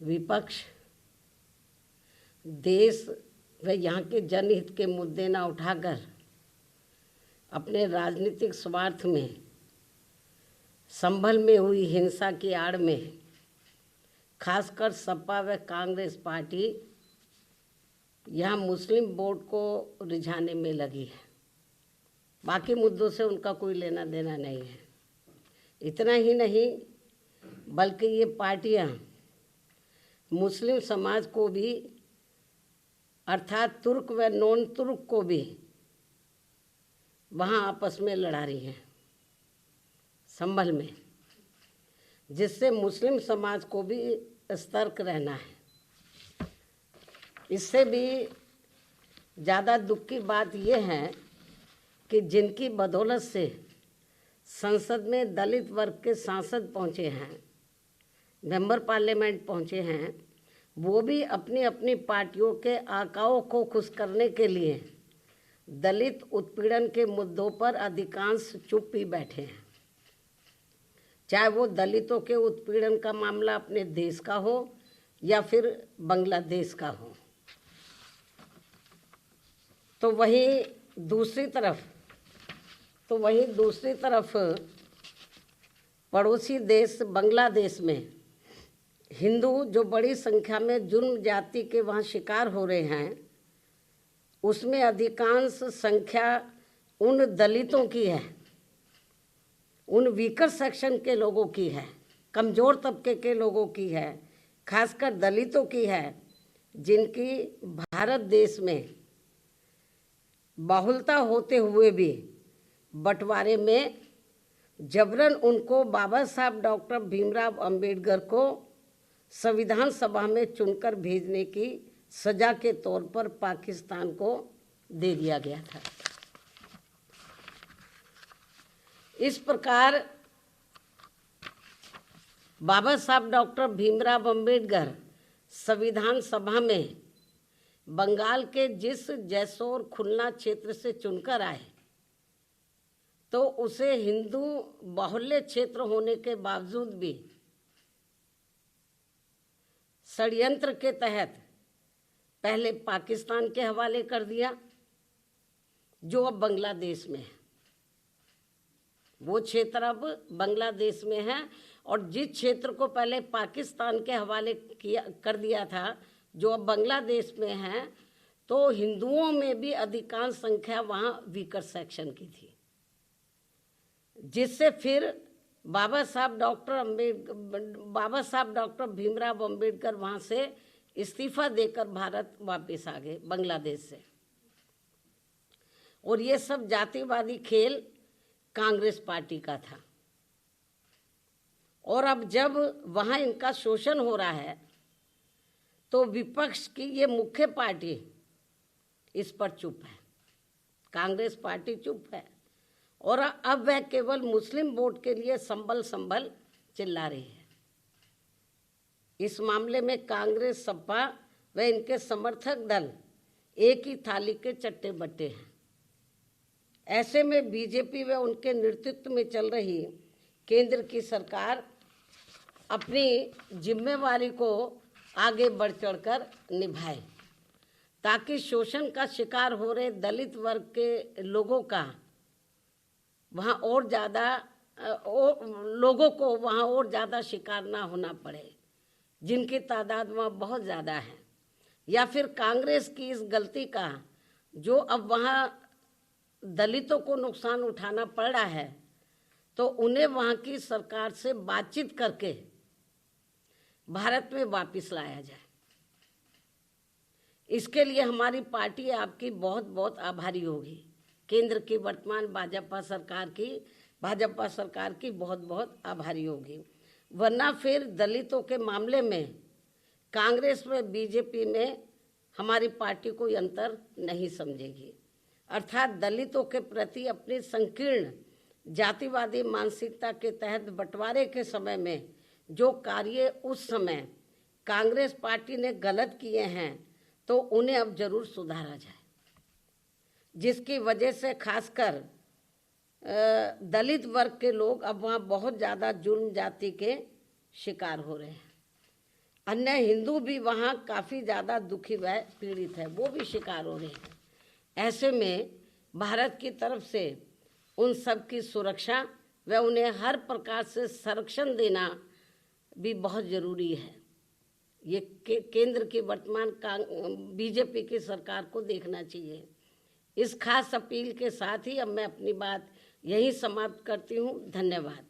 विपक्ष देश व यहाँ के जनहित के मुद्दे न उठाकर अपने राजनीतिक स्वार्थ में संभल में हुई हिंसा की आड़ में खासकर सपा व कांग्रेस पार्टी यहाँ मुस्लिम वोट को रिझाने में लगी है। बाकी मुद्दों से उनका कोई लेना देना नहीं है। इतना ही नहीं बल्कि ये पार्टियाँ मुस्लिम समाज को भी अर्थात तुर्क व नॉन तुर्क को भी वहाँ आपस में लड़ा रही हैं संभल में, जिससे मुस्लिम समाज को भी सतर्क रहना है। इससे भी ज़्यादा दुख की बात यह है कि जिनकी बदौलत से संसद में दलित वर्ग के सांसद पहुँचे हैं, मेंबर पार्लियामेंट पहुँचे हैं, वो भी अपनी अपनी पार्टियों के आकाओं को खुश करने के लिए दलित उत्पीड़न के मुद्दों पर अधिकांश चुप ही बैठे हैं। चाहे वो दलितों के उत्पीड़न का मामला अपने देश का हो या फिर बांग्लादेश का हो। तो वहीं दूसरी तरफ पड़ोसी देश बांग्लादेश में हिंदू जो बड़ी संख्या में जुर्म जाति के वहाँ शिकार हो रहे हैं, उसमें अधिकांश संख्या उन दलितों की है, उन वीकर सेक्शन के लोगों की है, कमज़ोर तबके के लोगों की है, खासकर दलितों की है, जिनकी भारत देश में बाहुलता होते हुए भी बंटवारे में जबरन उनको बाबा साहब डॉक्टर भीमराव अंबेडकर को संविधान सभा में चुनकर भेजने की सजा के तौर पर पाकिस्तान को दे दिया गया था। इस प्रकार बाबा साहब डॉक्टर भीमराव अंबेडकर संविधान सभा में बंगाल के जिस जैसोर खुलना क्षेत्र से चुनकर आए, तो उसे हिंदू बाहुल्य क्षेत्र होने के बावजूद भी षड्यंत्र के तहत पहले पाकिस्तान के हवाले कर दिया, जो अब बांग्लादेश में है। वो क्षेत्र अब बांग्लादेश में है, और जिस क्षेत्र को पहले पाकिस्तान के हवाले कर दिया था, जो अब बांग्लादेश में है, तो हिंदुओं में भी अधिकांश संख्या वहाँ वीकर सेक्शन की थी, जिससे फिर बाबा साहब डॉक्टर भीमराव अंबेडकर वहाँ से इस्तीफा देकर भारत वापस आ गए बांग्लादेश से। और ये सब जातिवादी खेल कांग्रेस पार्टी का था। और अब जब वहाँ इनका शोषण हो रहा है, तो विपक्ष की ये मुख्य पार्टी इस पर चुप है, कांग्रेस पार्टी चुप है, और अब वह केवल मुस्लिम वोट के लिए संभल चिल्ला रही है। इस मामले में कांग्रेस, सपा व इनके समर्थक दल एक ही थाली के चट्टे बट्टे हैं। ऐसे में बीजेपी व उनके नेतृत्व में चल रही केंद्र की सरकार अपनी जिम्मेवारी को आगे बढ़ चढ़कर निभाए, ताकि शोषण का शिकार हो रहे दलित वर्ग के लोगों का वहाँ और ज़्यादा शिकार ना होना पड़े, जिनकी तादाद वहाँ बहुत ज़्यादा है। या फिर कांग्रेस की इस गलती का जो अब वहाँ दलितों को नुकसान उठाना पड़ रहा है, तो उन्हें वहाँ की सरकार से बातचीत करके भारत में वापस लाया जाए। इसके लिए हमारी पार्टी आपकी बहुत बहुत आभारी होगी। केंद्र की वर्तमान भाजपा सरकार की बहुत बहुत आभारी होगी, वरना फिर दलितों के मामले में कांग्रेस व बीजेपी में हमारी पार्टी कोई अंतर नहीं समझेगी। अर्थात दलितों के प्रति अपनी संकीर्ण जातिवादी मानसिकता के तहत बंटवारे के समय में जो कार्य उस समय कांग्रेस पार्टी ने गलत किए हैं, तो उन्हें अब जरूर सुधारा जाए, जिसकी वजह से खासकर दलित वर्ग के लोग अब वहाँ बहुत ज़्यादा जुर्म जाति के शिकार हो रहे हैं। अन्य हिंदू भी वहाँ काफ़ी ज़्यादा दुखी व पीड़ित है, वो भी शिकार हो रहे हैं। ऐसे में भारत की तरफ से उन सब की सुरक्षा व उन्हें हर प्रकार से संरक्षण देना भी बहुत ज़रूरी है। ये केंद्र की वर्तमान बीजेपी की सरकार को देखना चाहिए। इस खास अपील के साथ ही अब मैं अपनी बात यहीं समाप्त करती हूँ। धन्यवाद।